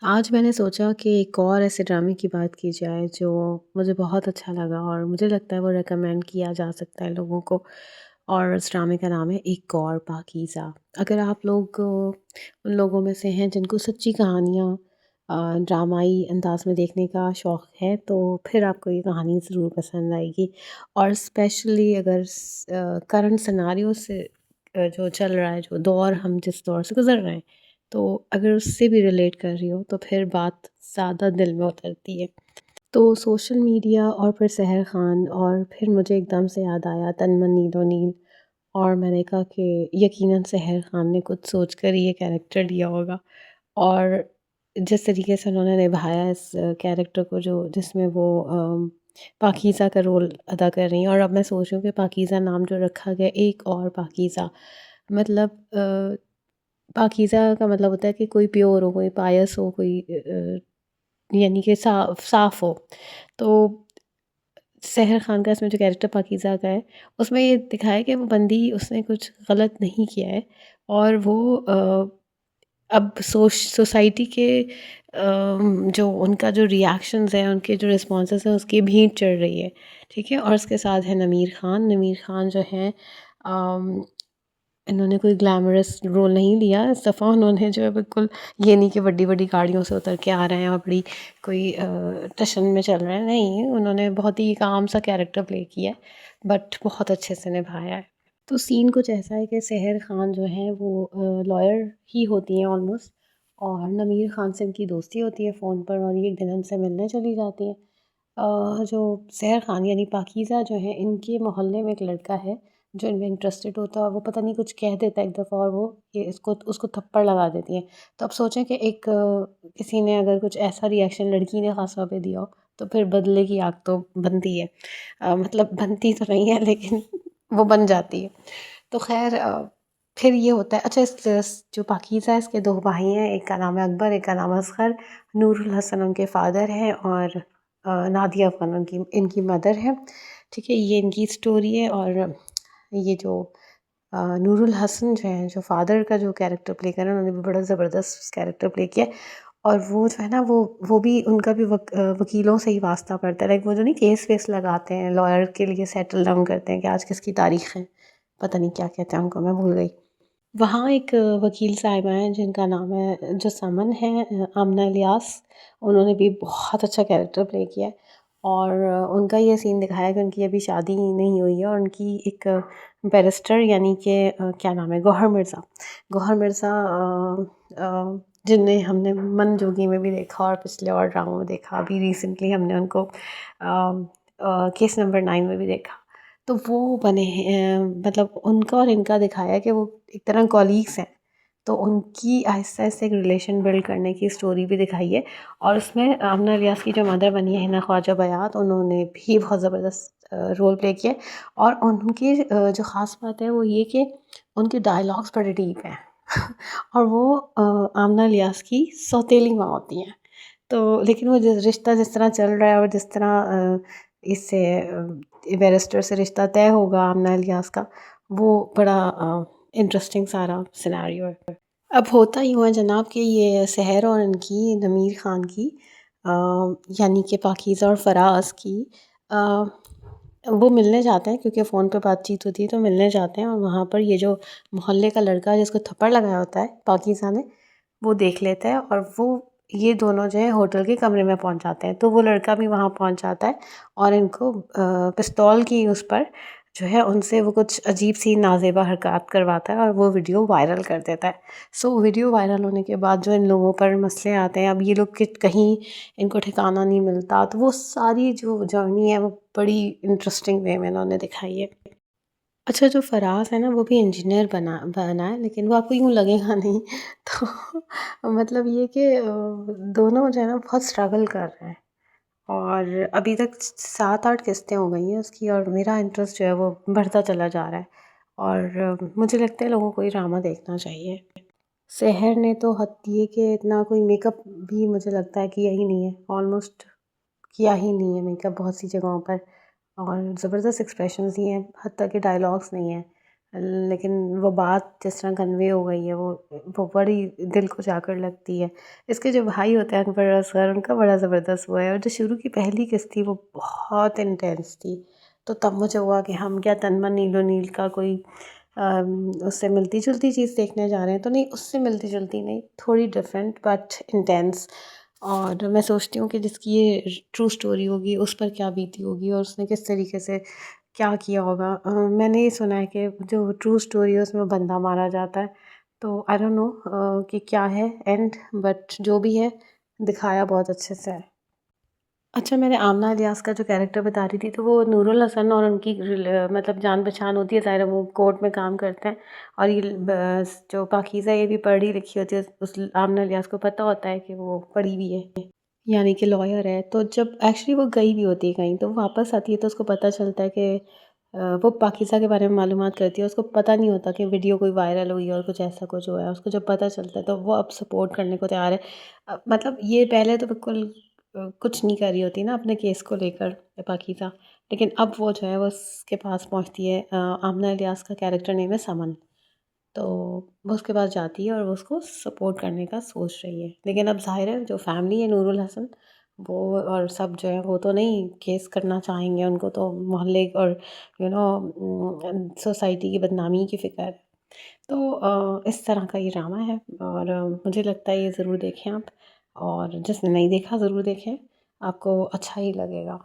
आज मैंने सोचा कि एक और ऐसे ड्रामे की बात की जाए जो मुझे बहुत अच्छा लगा और मुझे लगता है वो रिकमेंड किया जा सकता है लोगों को। और उस ड्रामे का नाम है एक और पाकीज़ा। अगर आप लोग उन लोगों में से हैं जिनको सच्ची कहानियाँ ड्रामाई अंदाज में देखने का शौक़ है तो फिर आपको ये कहानी ज़रूर पसंद आएगी। और स्पेशली अगर करंट सिनारियो से जो चल रहा है, जो दौर हम जिस दौर से गुज़र रहे हैं, तो अगर उससे भी रिलेट कर रही हो तो फिर बात ज़्यादा दिल में उतरती है। तो सोशल मीडिया और फिर सहर खान और फिर मुझे एकदम से याद आया तन मन नीलो नील। और मैंने कहा कि यकीनन सहर खान ने कुछ सोच कर ही ये कैरेक्टर लिया होगा। और जिस तरीके से उन्होंने निभाया इस कैरेक्टर को, जो जिसमें वो पाकीज़ा का रोल अदा कर रही हैं। और अब मैं सोच रही हूँ कि पाकीज़ा नाम जो रखा गया, एक और पाकीज़ा, मतलब पाकीज़ा का मतलब होता है कि कोई प्योर हो, कोई पायस हो, कोई यानी कि साफ़ हो। तो सहर खान का इसमें जो कैरेक्टर पाकीज़ा का है, उसमें ये दिखाया है कि वो बंदी, उसने कुछ गलत नहीं किया है। और वो अब सोसाइटी के जो उनका जो रिएक्शंस हैं, उनके जो रिस्पॉन्सेज़ हैं, उसकी भीड़ चढ़ रही है, ठीक है? और उसके साथ है नमीर ख़ान जो हैं, अम, इन्होंने कोई ग्लैमरस रोल नहीं लिया इस दफ़ा। उन्होंने जो है बिल्कुल, ये नहीं कि बड़ी-बड़ी गाड़ियों से उतर के आ रहे हैं और बड़ी कोई टशन में चल रहे हैं, नहीं, उन्होंने बहुत ही काम सा कैरेक्टर प्ले किया है, बट बहुत अच्छे से निभाया है। तो सीन कुछ ऐसा है कि सहर खान जो हैं वो लॉयर ही होती हैं ऑलमोस्ट। और नमीर ख़ान से इनकी दोस्ती होती है फ़ोन पर और ये एक दिन उनसे मिलने चली जाती हैं। जो सहर खान यानी पाकीज़ा जो है, इनके मोहल्ले में एक लड़का है जो इनमें इंटरेस्टेड होता है और वो पता नहीं कुछ कह देता है एक दफ़ा और वो ये इसको उसको थप्पड़ लगा देती हैं। तो अब सोचें कि एक किसी ने अगर कुछ ऐसा रिएक्शन लड़की ने ख़ास तौर पे दिया हो, तो फिर बदले की आग तो बनती है। मतलब बनती तो नहीं है, लेकिन वो बन जाती है। तो ख़ैर, फिर ये होता है, अच्छा, इस जो पाकीज़ा है, इसके 2 भाई हैं, एक का नाम है अकबर, एक का नाम है असगर। नूरुल हसन उनके फ़ादर हैं और नादिया अफ़गान उनकी इनकी मदर है, ठीक है? ये इनकी स्टोरी है। और ये जो नूरुल हसन जो हैं, जो फ़ादर का जो कैरेक्टर प्ले कर रहे हैं, उन्होंने भी बड़ा ज़बरदस्त कैरेक्टर प्ले किया है। और वो जो है ना, वो भी, उनका भी वकीलों से ही वास्ता पड़ता है। लाइक वो जो नहीं केस वेस लगाते हैं, लॉयर के लिए सेटल डाउन करते हैं कि आज किसकी तारीख़ है, पता नहीं क्या कहते हैं उनको, मैं भूल गई। वहाँ एक वकील साहिबा हैं जिनका नाम है, जो समन है, आमना इलियास। उन्होंने भी बहुत अच्छा कैरेक्टर प्ले किया है। और उनका ये सीन दिखाया है कि उनकी अभी शादी नहीं हुई है और उनकी एक बैरिस्टर, यानी कि क्या नाम है, गौहर मिर्ज़ा, जिन्हें हमने मन जोगी में भी देखा और पिछले और ड्रामों में देखा। अभी रिसेंटली हमने उनको केस नंबर 9 में भी देखा। तो वो बने हैं, मतलब उनका और इनका दिखाया है कि वो एक तरह कॉलीग्स हैं। तो उनकी आहिस्ता-आहिस्ता एक रिलेशन बिल्ड करने की स्टोरी भी दिखाई है। और उसमें आमना इलियास की जो मदर बनी है, हिना ख्वाजा बयात, उन्होंने भी बहुत ज़बरदस्त रोल प्ले किया है। और उनकी जो ख़ास बात है वो ये कि उनके डायलॉग्स बड़े डीप हैं। और वो आमना इलियास की सौतेली माँ होती हैं। तो लेकिन वो रिश्ता जिस तरह चल रहा है और जिस तरह इससे बैरिस्टर से रिश्ता तय होगा आमना इलियास का, वो बड़ा इंटरेस्टिंग सारा सिनेरियो है। अब होता यूँ है जनाब कि ये सहर और इनकी, नमीर ख़ान की, अ, यानी कि पाकीज़ा और फ़राज़ की, अ, वो मिलने जाते हैं क्योंकि फ़ोन पे बातचीत होती है, तो मिलने जाते हैं। और वहाँ पर ये जो मोहल्ले का लड़का जिसको थप्पड़ लगाया होता है पाकीज़ा ने, वो देख लेता है और वो, ये दोनों जो है होटल के कमरे में पहुँच जाते हैं। तो वो लड़का भी वहाँ पहुँच जाता है और इनको पिस्तौल की उस पर जो है, उनसे वो कुछ अजीब-सी नाज़ेबा हरकत करवाता है और वो वीडियो वायरल कर देता है। सो वीडियो वायरल होने के बाद जो इन लोगों पर मसले आते हैं, अब ये लोग कि कहीं इनको ठिकाना नहीं मिलता, तो वो सारी जो जर्नी है वो बड़ी इंटरेस्टिंग वे में इन्होंने दिखाई है। अच्छा, जो फ़राज़ है ना, वो भी इंजीनियर बना है, लेकिन वो आपको यूँ लगेगा नहीं। तो मतलब ये कि दोनों जो है ना बहुत स्ट्रगल कर रहे हैं। और अभी तक 7-8 किस्तें हो गई हैं उसकी और मेरा इंटरेस्ट जो है वो बढ़ता चला जा रहा है। और मुझे लगता है लोगों को ये ड्रामा देखना चाहिए। सहर ने तो हद ये कि इतना कोई मेकअप भी मुझे लगता है किया ही नहीं है, ऑलमोस्ट किया ही नहीं है मेकअप बहुत सी जगहों पर। और ज़बरदस्त एक्सप्रेशंस दिए हैं, हद तक के डायलॉग्स नहीं हैं। लेकिन वो बात जिस तरह कन्वे हो गई है वो बड़ी दिल को जाकर लगती है। इसके जो भाई होते हैं अकबर असगर, उनका बड़ा ज़बरदस्त वो है, और जो शुरू की पहली किस्त थी वो बहुत इंटेंस थी। तो तब मुझे हुआ कि हम क्या तन मन नीलो नील का कोई उससे मिलती-जुलती चीज़ देखने जा रहे हैं, तो नहीं, उससे मिलती-जुलती नहीं, थोड़ी डिफरेंट बट इंटेंस। और मैं सोचती हूँ कि जिसकी ये ट्रू स्टोरी होगी उस पर क्या बीती होगी और उसने किस तरीके से क्या किया होगा। मैंने ये सुना है कि जो ट्रू स्टोरी है उसमें बंदा मारा जाता है, तो आई डोंट नो कि क्या है एंड, बट जो भी है दिखाया बहुत अच्छे से है। अच्छा, मैंने आमना इलियास का जो कैरेक्टर बता रही थी, तो वो नूरुल हसन और उनकी मतलब जान-पहचान होती है, ज़ाहिर है वो कोर्ट में काम करते हैं, और ये जो पाकीज़ा ये भी पढ़ी लिखी होती है, उस आमना इलियास को पता होता है कि वो पढ़ी भी है, यानी कि लॉयर है। तो जब एक्चुअली वो गई भी होती है कहीं, तो वो वापस आती है तो उसको पता चलता है कि वो पाकीज़ा के बारे में मालूमात करती है, उसको पता नहीं होता कि वीडियो कोई वायरल हुई है और कुछ ऐसा कुछ हुआ है। उसको जब पता चलता है तो वो अब सपोर्ट करने को तैयार है। मतलब ये पहले तो बिल्कुल कुछ नहीं कर रही होती ना अपने केस को लेकर पाकीज़ा, लेकिन अब वो जो है वो उसके पास पहुँचती है। आमना इलियास का कैरेक्टर नेम है समन। तो वो उसके पास जाती है और वो उसको सपोर्ट करने का सोच रही है। लेकिन अब ज़ाहिर है जो फ़ैमिली है नूरुल हसन, वो और सब जो है वो तो नहीं केस करना चाहेंगे, उनको तो मोहल्ले और सोसाइटी की बदनामी की फ़िक्र है। तो इस तरह का ये ड्रामा है, और मुझे लगता है ये ज़रूर देखें आप, और जिसने नहीं देखा ज़रूर देखें, आपको अच्छा ही लगेगा।